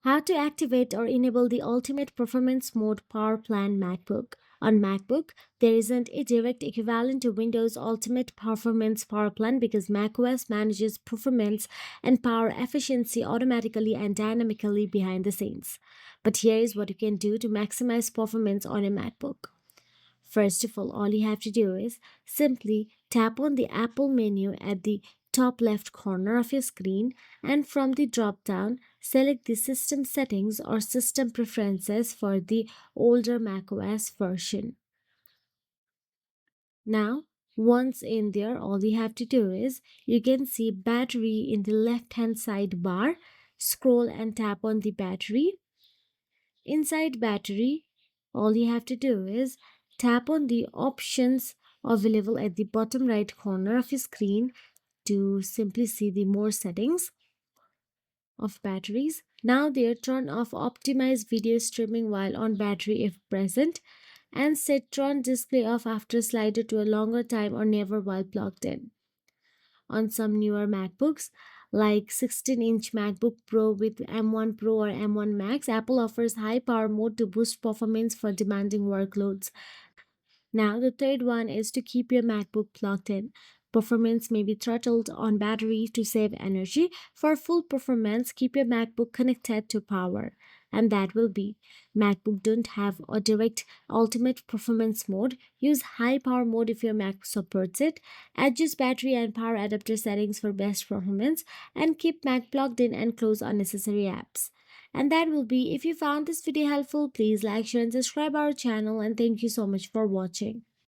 How to activate or enable the Ultimate Performance Mode Power Plan MacBook. On MacBook, there isn't a direct equivalent to Windows Ultimate Performance Power Plan because macOS manages performance and power efficiency automatically and dynamically behind the scenes. But here is what you can do to maximize performance on a MacBook. First of all you have to do is simply tap on the Apple menu at the top left corner of your screen, and from the drop down, select the System Settings or System Preferences for the older macOS version. Now, once in there, all you have to do is you can see battery in the left hand side bar. Scroll and tap on the battery. Inside battery, all you have to do is tap on the options available at the bottom right corner of your screen to simply see the more settings of batteries. Now there, turn off optimize video streaming while on battery if present, and set turn display off after slider to a longer time or never while plugged in. On some newer MacBooks, like 16-inch MacBook Pro with M1 Pro or M1 Max, Apple offers high power mode to boost performance for demanding workloads. Now, the third one is to keep your MacBook plugged in. Performance may be throttled on battery to save energy. For full performance, keep your MacBook connected to power. And that will be MacBook don't have a direct ultimate performance mode. Use high power mode if your Mac supports it. Adjust battery and power adapter settings for best performance. And keep Mac plugged in and close unnecessary apps. And that will be, if you found this video helpful, please like, share and subscribe our channel, and thank you so much for watching.